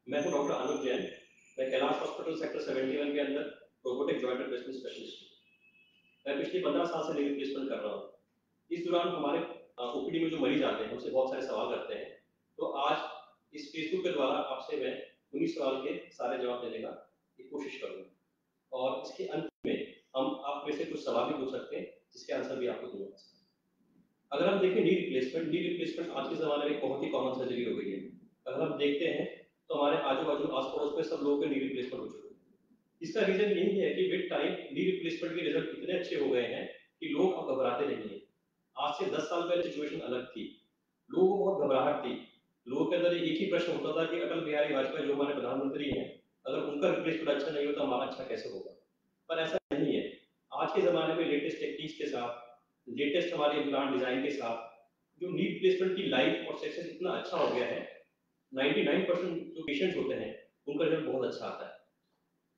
मैं हूं डॉक्टर अनुज जैन। मैं कैलाश हॉस्पिटल सेक्टर 71 के अंदर रोबोटिक जॉइंट रिप्लेसमेंट स्पेशलिस्ट हूं। मैं पिछले 15 साल से नी रिप्लेसमेंट कर रहा हूं। इस दौरान हमारे ओपीडी में जो मरीज आते हैं हमसे बहुत सारे सवाल करते हैं। तो आज इस फेसबुक के द्वारा आपसे मैं उन्हीं सवाल के सारे जवाब देने का कोशिश करूंगा और इसके अंत में हम आप में से कुछ सवाल भी पूछ सकते हैं जिसके आंसर भी आपको दूंगा। अगर हम देखें नी रिप्लेसमेंट आज के ज़माने में बहुत ही कॉमन सर्जरी हो गई है। अगर हम देखते हैं तो हमारे आजू-बाजू आस-पड़ोस में सब लोगों के नी रिप्लेसमेंट हो चुके हैं। इसका रीज़न यही है कि विद टाइम नी रिप्लेसमेंट के रिजल्ट इतने अच्छे हो गए हैं कि लोग अब घबराते नहीं हैं। आज से 10 साल पहले सिचुएशन अलग थी। लोगों को बहुत घबराहट थी। लोगों के अंदर एक ही प्रश्न होता था कि अटल बिहारी वाजपेयी जो हमारे प्रधानमंत्री हैं, अगर उनका रिप्लेसमेंट अच्छा नहीं होता हमारा अच्छा कैसे होगा? पर ऐसा नहीं है। आज के ज़माने में लेटेस्ट टेक्निक्स के साथ, लेटेस्ट हमारे इम्प्लांट डिज़ाइन के साथ जो नी रिप्लेसमेंट की लाइफ और सक्सेस इतना अच्छा हो गया है, 99% जो पेशेंट्स होते हैं, उनका रिजल्ट बहुत अच्छा आता है।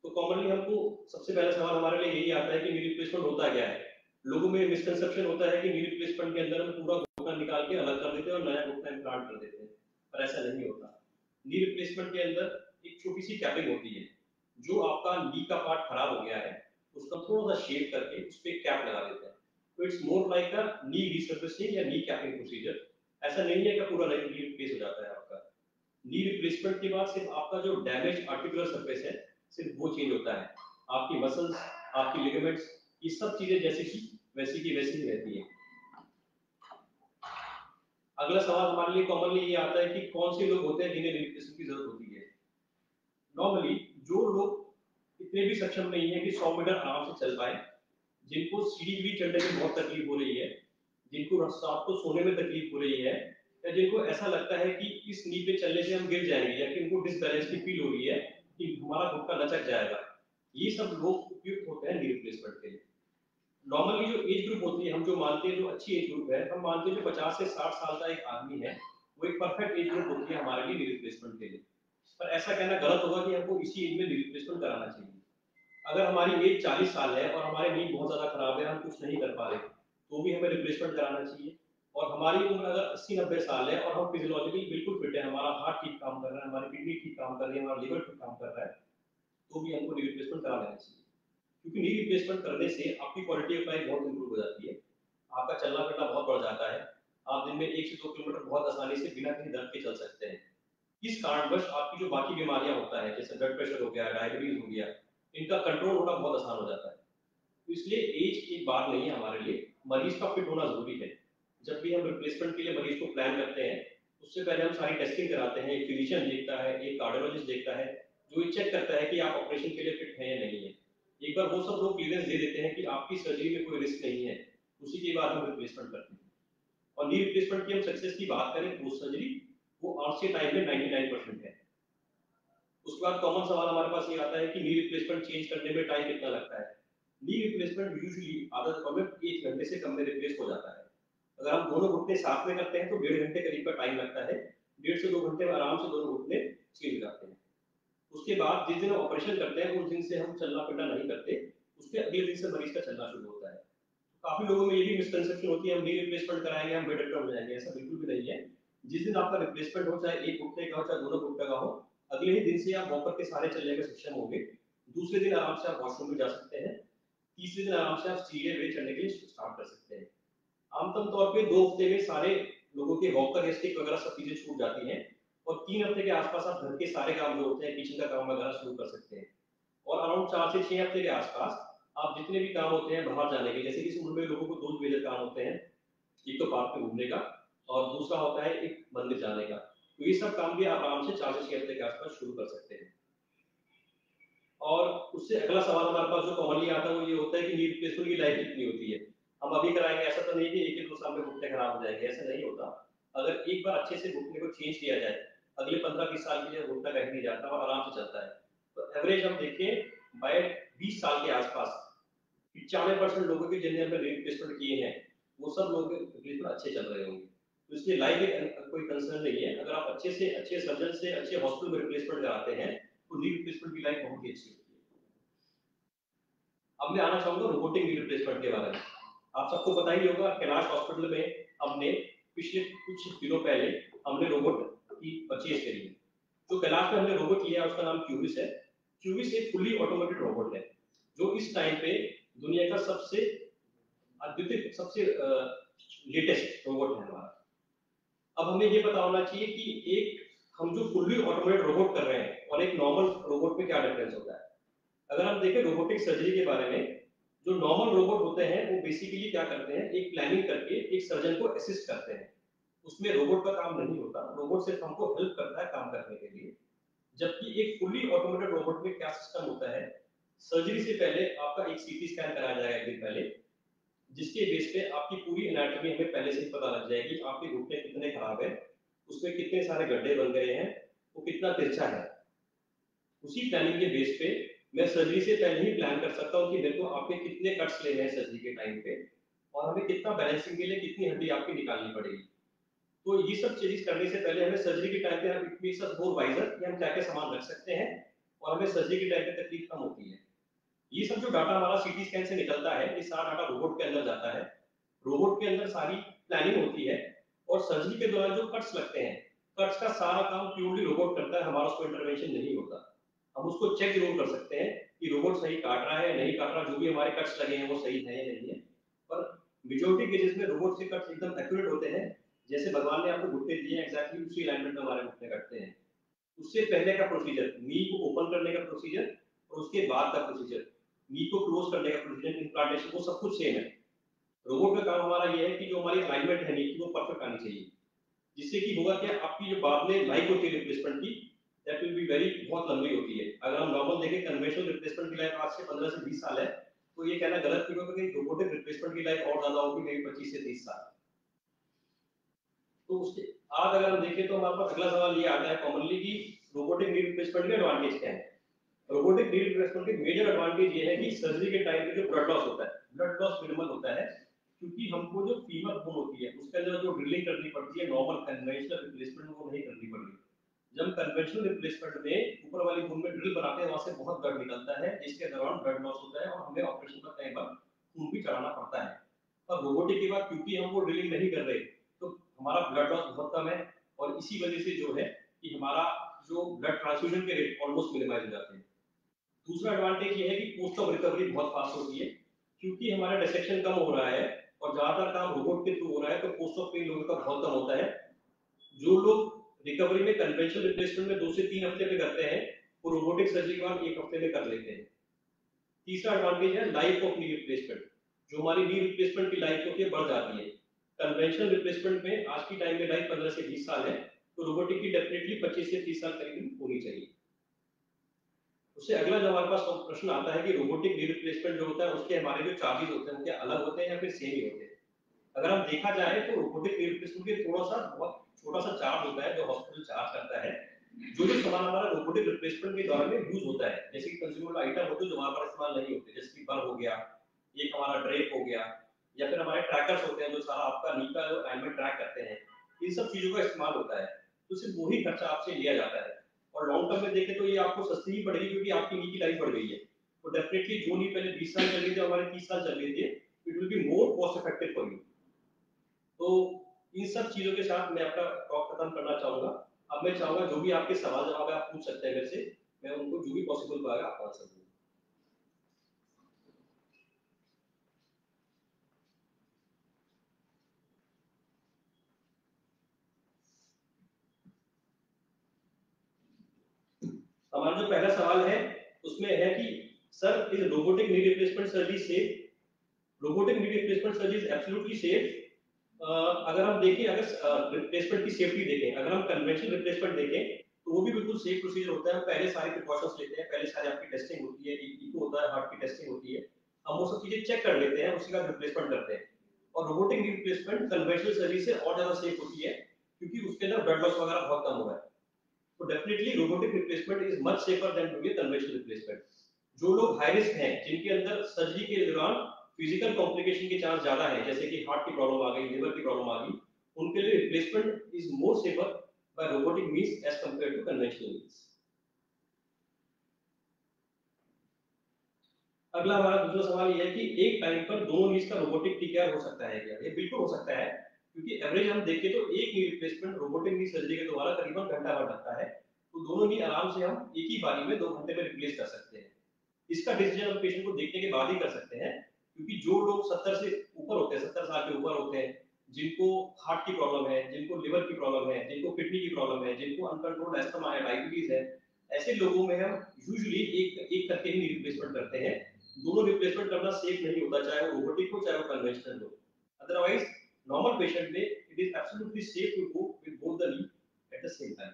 तो कॉमनली हमको सबसे पहला सवाल हमारे लिए यही आता है कि नी रिप्लेसमेंट होता क्या है? लोगों में मिसकंसेप्शन होता है कि नी रिप्लेसमेंट के अंदर हम पूरा घुटना निकाल के अलग कर देते हैं और नया घुटना इम्प्लांट कर देते हैं, पर ऐसा नहीं होता। नी रिप्लेसमेंट के अंदर एक छोटी-सी कैपिंग होती है, जो आपका नी का पार्ट खराब हो गया है, उसका थोड़ा-सा शेप करके उस पे एक कैप लगा देते हैं। तो it's more like a knee resurfacing या नी कैपिंग प्रोसीजर। ऐसा नहीं है कि पूरा नी रिप्लेस हो जाता है आपका। नी रिप्लेसमेंट के बाद सिर्फ आपका जो डैमेज आर्टिकुलर सरफेस है, सिर्फ वो चेंज होता है। आपकी मसल्स, आपकी लिगामेंट्स, ये सब चीजें जैसे की वैसी की वैसी ही रहती है। अगला सवाल हमारे लिए कॉमनली ये आता है कि कौन से लोग होते हैं जिन्हें रिप्लेसमेंट की जरूरत होती है। नॉर्मली जो लोग इतने भी सक्षम नहीं है कि 100 मीटर आराम से चल पाए, जिनको सीढ़ी भी चढ़ने में बहुत तकलीफ हो रही है, जिनको रात को सोने में तकलीफ हो रही है, या जिनको ऐसा लगता है कि इस नी पे चलने से हम गिर जाएंगे या कि उनको डिसबैलेंस की फील हो रही है कि हमारा घुटना लचक जाएगा, ये सब लोग उपयुक्त होते हैं नी रिप्लेसमेंट के लिए। नॉर्मली जो एज ग्रुप होती है, हम जो मानते हैं जो अच्छी एज ग्रुप है, हम मानते हैं जो 50 से 60 साल का एक आदमी है, वो एक परफेक्ट एज ग्रुप होती है हमारे लिए नी रिप्लेसमेंट के लिए। पर ऐसा कहना गलत होगा कि हमको इसी एज में नी रिप्लेसमेंट कराना चाहिए। अगर हमारी एज 40 साल है और हमारे नींद बहुत ज्यादा खराब है, हम कुछ नहीं कर पा रहे, तो भी हमें रिप्लेसमेंट कराना चाहिए। और हमारी उम्र अगर 80-90 साल है और हम फिजियोलॉजिकली बिल्कुल फिट है, हमारा हार्ट ठीक काम कर रहा है, हमारी किडनी ठीक काम कर रही है, हमारा लिवर ठीक काम कर रहा है, तो भी हमको नी रिप्लेसमेंट करा लेना चाहिए। क्योंकि नी रिप्लेसमेंट करने से आपकी क्वालिटी ऑफ लाइफ बहुत इंप्रूव हो जाती है। आपका चलना फिरना बहुत बढ़ जाता है। आप दिन में 1 से 2 किलोमीटर बहुत आसानी से बिना किसी दर्द के चल सकते हैं। इस कारणवश आपकी जो बाकी बीमारियां होता है, जैसे ब्लड प्रेशर हो गया, डायबिटीज हो गया, इनका कंट्रोल होना बहुत आसान हो जाता है। तो इसलिए एज की बात नहीं है हमारे लिए, मरीज का फिट होना जरूरी है। जब भी हम रिप्लेसमेंट के लिए मरीज को प्लान करते हैं, उससे पहले हम सारी टेस्टिंग कराते हैं। एक फिजिशियन देखता है, एक कार्डियोलॉजिस्ट देखता है, जो ये चेक करता है कि आप ऑपरेशन के लिए फिट हैं या नहीं है। एक बार वो सब लोग क्लियरेंस दे देते हैं कि आपकी सर्जरी में कोई रिस्क नहीं है, उसी के बाद हम रिप्लेसमेंट करते हैं। और नी रिप्लेसमेंट की हम सक्सेस की बात करें पोस्ट सर्जरी, वो आज के टाइम में 99% है। उसके बाद कॉमन सवाल हमारे पास ये आता है कि नी रिप्लेसमेंट चेंज करने में टाइम कितना लगता है। नी रिप्लेसमेंट यूजुअली आधा से कम 1 घंटे से कम में रिप्लेस हो जाता है। अगर हम दोनों घुटने साथ में करते हैं तो 1.5 घंटे करीब का टाइम लगता है। 1.5 से 2 घंटे में आराम से दोनों घुटने चेंज हो जाते हैं। उसके बाद जिस दिन ऑपरेशन करते हैं उस दिन से हम चलना फिरना नहीं करते, उसके अगले दिन से मरीज का चलना शुरू होता है। काफी लोगों में ये भी मिसकंसेप्शन होती है हम नी रिप्लेसमेंट कराएंगे हम बेड रिटर्न हो जाएंगे, ऐसा बिल्कुल भी नहीं है। जिस दिन आपका रिप्लेसमेंट हो, चाहे एक घुटने का हो चाहे दोनों घुटने का हो, अगले ही दिन से आप वॉकर के सहारे चलने में सक्षम होंगे। दूसरे दिन आराम से आप वॉशरूम में जा सकते हैं। तीसरे दिन आराम से आप सीढ़ियां वे चढ़ने के लिए स्टार्ट कर सकते हैं। आमतौर तौर पे 2 हफ्ते में सारे लोगों के वॉकर या स्टिक वगैरह सब चीजें छूट जाती हैं और 3 हफ्ते के आसपास आप घर के सारे काम जो होते हैं, किचन का काम वगैरह शुरू कर सकते हैं। और अराउंड 4 से 6 हफ्ते के आसपास आप जितने भी काम होते हैं बाहर जाने के, जैसे कि इस उम्र में लोगों को 2 मेजर काम होते हैं। एक तो पार्क में घूमने का और दूसरा होता है एक मंदिर जाने का। तो ये सब काम भी आप आराम से 4 से 6 हफ्ते के आसपास शुरू कर सकते हैं। और उससे अगला सवाल हमारे पास जो कॉमनली आता है वो ये होता है कि नी रिप्लेसमेंट की लाइफ कितनी होती है। हम अभी कराएंगे, ऐसा तो नहीं कि 1 2 साल में घुटने खराब हो जाएंगे, ऐसा नहीं होता। अगर एक बार अच्छे से घुटने को चेंज किया जाए, अगले 15-20 साल के लिए घुटना कहीं नहीं जाता और आराम से चलता है। तो एवरेज हम देखें बाय 20 साल के आसपास 95% लोगों के जिन्हें हमने रिप्लेसमेंट किए हैं, वो सब लोग रिप्लेसमेंट अच्छे चल रहे होंगे। तो इसलिए लाइफ एक कोई कंसर्न नहीं है। अगर आप अच्छे से अच्छे सर्जन से अच्छे हॉस्पिटल में रिप्लेसमेंट कराते हैं, तो नी रिप्लेसमेंट की लाइफ बहुत ही अच्छी होती है। अब मैं आना चाहूंगा रोबोटिक नी रिप्लेसमेंट के बारे में। आप सबको पता ही होगा कैलाश हॉस्पिटल में हमने पिछले कुछ दिनों पहले हमने रोबोट की परचेज करी है। जो कैलाश में हमने रोबोट लिया उसका नाम क्यूबिस है। क्यूबिस एक फुल्ली ऑटोमेटेड रोबोट है जो इस टाइम पे दुनिया का सबसे अद्वितीय, सबसे लेटेस्ट रोबोट है हमारा। अब हमें ये पता होना चाहिए कि एक हम जो फुल्ली ऑटोमेटेड रोबोट कर रहे हैं और एक नॉर्मल रोबोट में क्या डिफरेंस होता है। अगर हम देखें रोबोटिक सर्जरी के बारे में, जो नॉर्मल रोबोट होते हैं वो बेसिकली क्या करते हैं, एक प्लानिंग करके एक सर्जन को असिस्ट करते हैं। उसमें रोबोट का काम नहीं होता, रोबोट सिर्फ हमको हेल्प करता है काम करने के लिए। जबकि एक फुल्ली ऑटोमेटेड रोबोट में क्या सिस्टम होता है, सर्जरी से पहले आपका एक सीटी स्कैन कराया जाएगा एक दिन पहले, जिसके बेस पे आपकी पूरी एनाटॉमी हमें पहले से ही पता लग जाएगी। आपके घुटने कितने खराब है, उसमें कितने सारे गड्ढे बन गए हैं, वो कितना तिरछा है। उसी प्लानिंग के बेस पे मैं सर्जरी से पहले ही प्लान कर सकता हूँ कि मेरे को आपके कितने कट्स लेने हैं सर्जरी के टाइम पे, और हमें कितना बैलेंसिंग के लिए कितनी हड्डी आपकी निकालनी पड़ेगी। तो ये सब चीज करने से पहले हमें सर्जरी के टाइम पे हम इतनी सब मोर वाइजर कि हम क्या क्या सामान रख सकते हैं और हमें सर्जरी के टाइम पे तकलीफ कम होती है। ये सब जो डाटा हमारा सीटी स्कैन से निकलता है, ये सारा डाटा रोबोट के अंदर जाता है। रोबोट के अंदर सारी प्लानिंग होती है और सर्जरी के दौरान जो कट्स लगते हैं, कट्स का सारा काम प्योरली रोबोट करता है, हमारा उसको इंटरवेंशन नहीं होता। हम उसको चेक जरूर कर सकते हैं कि रोबोट सही काट रहा है नहीं काट रहा, जो भी हमारे कट्स लगे हैं वो सही है या नहीं है। पर मेजोरिटी केसेस में रोबोट से कट्स एकदम एक्यूरेट होते हैं, जैसे भगवान ने आपको घुटने दिए हैं एग्जैक्टली उसी अलाइनमेंट में हमारे घुटने कटते हैं। उससे पहले का प्रोसीजर, नी को ओपन करने का प्रोसीजर और उसके बाद का प्रोसीजर, नी को क्लोज करने का प्रोसीजर, इम्प्लांटेशन, वो सब कुछ सेम है। रोबोट का काम हमारा ये है कि जो हमारी अलाइनमेंट है नी की वो परफेक्ट आनी चाहिए, जिससे कि होगा क्या, आपकी जो बाद में लाइफ होती है रिप्लेसमेंट की, दैट विल बी वेरी बहुत लंबी होती है। अगर हम नॉर्मल देखें कन्वेंशनल रिप्लेसमेंट की लाइफ आज से 15 से 20 साल है, तो ये कहना गलत नहीं होगा कि रोबोटिक रिप्लेसमेंट की लाइफ और ज्यादा होगी, मेरी 25 से 30 साल। तो उसके आज अगर हम देखें तो हमारे पास अगला सवाल ये आता है कॉमनली कि रोबोटिक नी रिप्लेसमेंट के एडवांटेज क्या है। रोबोटिक नी रिप्लेसमेंट के मेजर एडवांटेज ये है कि सर्जरी के टाइम पे जो ब्लड लॉस होता है, ब्लड लॉस मिनिमल होता है, क्योंकि हमको जो फीमर बोन होती है उसके अंदर जो ड्रिलिंग करनी पड़ती है नॉर्मल कन्वेंशनल रिप्लेसमेंट में वो नहीं करनी पड़ती। जब कन्वेंशनल रिप्लेसमेंट में ऊपर वाली बोन में ड्रिल बनाते हैं वहां से बहुत ब्लड निकलता है, जिसके दौरान ब्लड लॉस होता है और हमें ऑपरेशन का कई बार खून भी चढ़ाना पड़ता है। और रोबोटिक के बाद क्योंकि हम वो ड्रिलिंग नहीं कर रहे, तो हमारा ब्लड लॉस बहुत कम है, और इसी वजह से जो है कि हमारा जो ब्लड ट्रांसफ्यूजन के रेट ऑलमोस्ट मिनिमाइज हो जाते हैं। दूसरा एडवांटेज ये है कि पोस्ट ऑफ रिकवरी बहुत फास्ट होती है, क्योंकि हमारा डिसेक्शन कम हो रहा है और ज्यादातर काम रोबोट के थ्रू हो रहा है, तो पोस्ट ऑफ पेन लोगों का बहुत कम होता है। जो लोग रिकवरी में कन्वेंशनल रिप्लेसमेंट में 2 से 3 हफ्ते में करते हैं, वो रोबोटिक सर्जरी के बाद 1 हफ्ते में कर लेते हैं। तीसरा एडवांटेज है लाइफ ऑफ नी रिप्लेसमेंट, जो हमारी नी रिप्लेसमेंट की लाइफ होती है बढ़ जाती है। कन्वेंशनल रिप्लेसमेंट में आज की टाइम में लाइफ 15 से 20 साल है, तो रोबोटिक की डेफिनेटली 25 से 30 साल करीब होनी चाहिए। उससे अगला जो हमारे पास प्रश्न आता है कि रोबोटिक नी रिप्लेसमेंट जो होता है उसके हमारे जो चार्जेस होते हैं वो क्या अलग होते हैं या फिर सेम ही होते हैं। अगर हम देखा जाए तो रोबोटिक नी रिप्लेसमेंट के थोड़ा सा बहुत छोटा सा चार्ज होता है जो हॉस्पिटल चार्ज करता है। जो जो सामान हमारा रोबोटिक रिप्लेसमेंट के दौरान में यूज होता है, जैसे कि कंज्यूमेबल आइटम होते हैं जो हमारे पास इस्तेमाल नहीं होते, जैसे कि बल्ब हो गया, एक हमारा ड्रेप हो गया, या फिर हमारे ट्रैकर्स होते हैं जो सारा आपका नी का अलाइनमेंट ट्रैक करते हैं, इन सब चीजों का इस्तेमाल होता है। तो सिर्फ वही खर्चा आपसे लिया जाता है, और लॉन्ग टर्म में देखें तो ये आपको सस्ती ही पड़ेगी, क्योंकि आपकी नी की लाइफ बढ़ गई है। तो डेफिनेटली जो नी पहले 20 साल चल रही थी हमारे 30 साल चल रही थी, it will be more cost effective for you. तो इन सब चीजों के साथ मैं अपना टॉक खत्म करना चाहूंगा। अब मैं चाहूंगा जो भी आपके सवाल जवाब है आप पूछ सकते हैं मेरे से, मैं उनको जो भी पॉसिबल होगा आपको आंसर दूंगा। हमारा जो पहला सवाल है उसमें है कि sir is robotic knee replacement surgery safe. Robotic knee replacement surgery is absolutely safe. अगर हम देखें, अगर रिप्लेसमेंट की सेफ्टी देखें, अगर हम कन्वेंशनल रिप्लेसमेंट देखें तो वो भी बिल्कुल सेफ प्रोसीजर होता है। पहले सारे प्रिकॉशंस लेते हैं, पहले सारी आपकी टेस्टिंग होती है, इको होता है, हार्ट की टेस्टिंग होती है, हम वो सब चीजें चेक कर लेते हैं, उसके बाद रिप्लेसमेंट करते हैं। और robotic knee replacement conventional surgery से और ज्यादा सेफ होती है, क्योंकि उसके अंदर ब्लड लॉस वगैरह बहुत कम हुआ है। तो definitely robotic replacement is much safer than doing conventional replacement. जो लोग हाई रिस्क हैं, जिनके अंदर सर्जरी के दौरान फिजिकल कॉम्प्लिकेशन के चांस ज्यादा है, जैसे कि हार्ट की प्रॉब्लम आ गई, लिवर की प्रॉब्लम आ गई, उनके लिए replacement is more safer by robotic means as compare to conventional means. अगला हमारा दूसरा सवाल ये है कि एक टाइम पर दोनों नीज का रोबोटिक टीकेआर हो सकता है क्या। ये बिल्कुल हो सकता है, क्योंकि एवरेज हम देखें तो एक knee replacement robotic knee surgery के द्वारा करीबन घंटा भर लगता है। तो दोनों भी आराम से हम एक ही बारी में 2 घंटे में रिप्लेस कर सकते हैं। इसका डिसीजन हम पेशेंट को देखने के बाद ही कर सकते हैं, क्योंकि जो लोग 70 से ऊपर होते हैं, 70 साल के ऊपर होते हैं, जिनको हार्ट की प्रॉब्लम है, जिनको लिवर की प्रॉब्लम है, जिनको किडनी की प्रॉब्लम है, जिनको अनकंट्रोल्ड अस्थमा है, डायबिटीज है, ऐसे लोगों में हम यूजुअली एक एक करके ही रिप्लेसमेंट करते हैं। दोनों रिप्लेसमेंट करना सेफ नहीं होता, चाहे वो रोबोटिक हो, चाहे वो कन्वेंशनल हो। अदरवाइज नॉर्मल पेशेंट में it is absolutely safe to go with both the knee at the same time.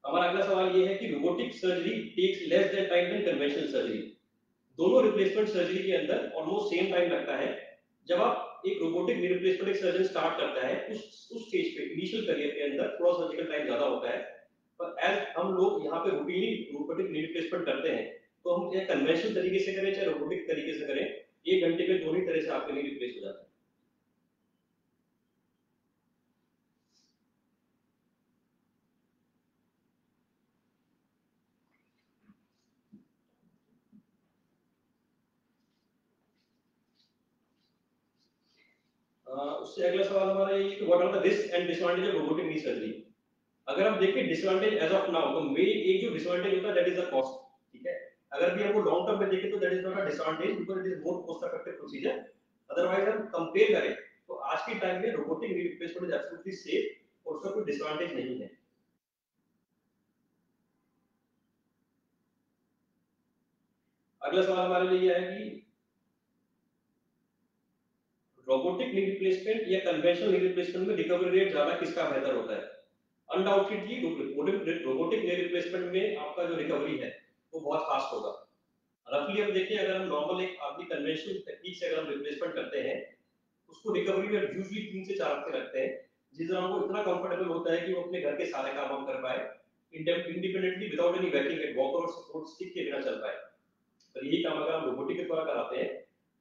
हमारा अगला सवाल ये है कि robotic surgery takes less than time than conventional surgery. दोनों रिप्लेसमेंट सर्जरी के अंदर ऑलमोस्ट सेम टाइम लगता है। जब आप एक रोबोटिक नी रिप्लेसमेंट एक सर्जन स्टार्ट करता है, उस स्टेज पे इनिशियल करियर के अंदर थोड़ा सर्जिकल टाइम ज्यादा होता है, पर एज हम लोग यहाँ पे रूटीनली रोबोटिक नी रिप्लेसमेंट करते हैं, तो हम चाहे कन्वेंशनल तरीके से करें चाहे रोबोटिक तरीके से करें, 1 घंटे में दोनों ही तरह से आपके नी रिप्लेस हो जाता है। उससे अगला सवाल हमारा ये कि what are the risk and disadvantage of robotic knee surgery. अगर हम देखें डिसएडवांटेज एज ऑफ नाउ, तो मेन एक जो डिसएडवांटेज होता है दैट इज द कॉस्ट। ठीक है, अगर भी हमको लॉन्ग टर्म में देखें तो that is not a disadvantage because it is more cost effective procedure. Otherwise हम कंपेयर करें तो आज के टाइम में robotic knee replacement is absolutely safe और उसका कोई डिसएडवांटेज नहीं है। अगला सवाल हमारे लिए यह है कि रोबोटिक नी रिप्लेसमेंट या कन्वेंशनल नी रिप्लेसमेंट में रिकवरी रेट ज्यादा किसका बेहतर होता है। अनडाउटेडली रोबोटिक नी रिप्लेसमेंट में आपका जो रिकवरी है वो बहुत फास्ट होगा। रफली हम देखें, अगर हम नॉर्मल एक आदमी कन्वेंशनल टेक्निक से अगर हम रिप्लेसमेंट करते हैं, उसको रिकवरी में यूजुअली 3 से 4 हफ्ते लगते हैं, जिस तरह वो इतना कंफर्टेबल होता है कि वो अपने घर के सारे काम हम कर पाए, independently without any walking aid walker और सपोर्ट स्टिक के बिना चल पाए। और यही काम अगर हम रोबोटिक के द्वारा कराते हैं,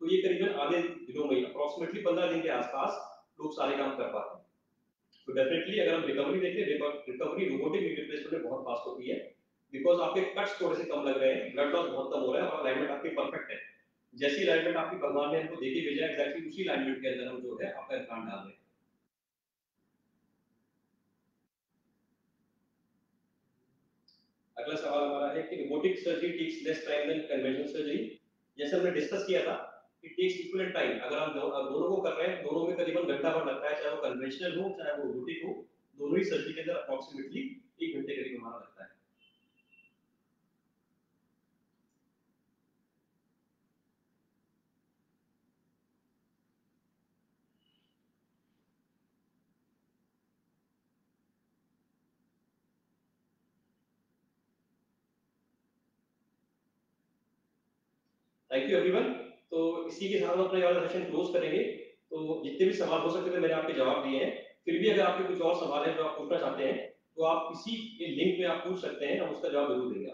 तो ये करीबन आधे दिनों में अप्रोक्सीमेटली 15 दिन के आसपास लोग सारे काम कर पाते हैं। तो डेफिनेटली अगर हम रिकवरी देखें, रिकवरी रोबोटिक रिप्लेसमेंट में बहुत फास्ट होती है, बिकॉज आपके कट्स थोड़े से कम लग रहे हैं, ब्लड लॉस बहुत कम हो रहा है और अलाइनमेंट आपकी परफेक्ट है। जैसी अलाइनमेंट आपकी भगवान ने हमको देखी भेजा एग्जैक्टली उसी अलाइनमेंट के अंदर हम जो है आपका इम्प्लांट डाल रहे हैं। अगला सवाल हमारा है कि robotic surgery takes less time than conventional surgery. जैसे हमने डिस्कस किया था, इट टेक्स इक्विवेलेंट टाइम। अगर हम दोनों को कर रहे हैं, दोनों में करीबन घंटा भर लगता है, चाहे वो कन्वेंशनल हो चाहे वो रोबोटिक हो, दोनों ही सर्जरी के अंदर अप्रोक्सीमेटली 1 घंटे करीब हमारा लगता है। Thank you everyone. तो इसी के साथ हम अपना ये वाला सेशन क्लोज करेंगे। तो जितने भी सवाल हो सकते थे मैंने आपके जवाब दिए हैं। फिर भी अगर आपके कुछ और सवाल है जो आप पूछना चाहते हैं, तो आप इसी लिंक में आप पूछ सकते हैं, हम उसका जवाब जरूर देंगे।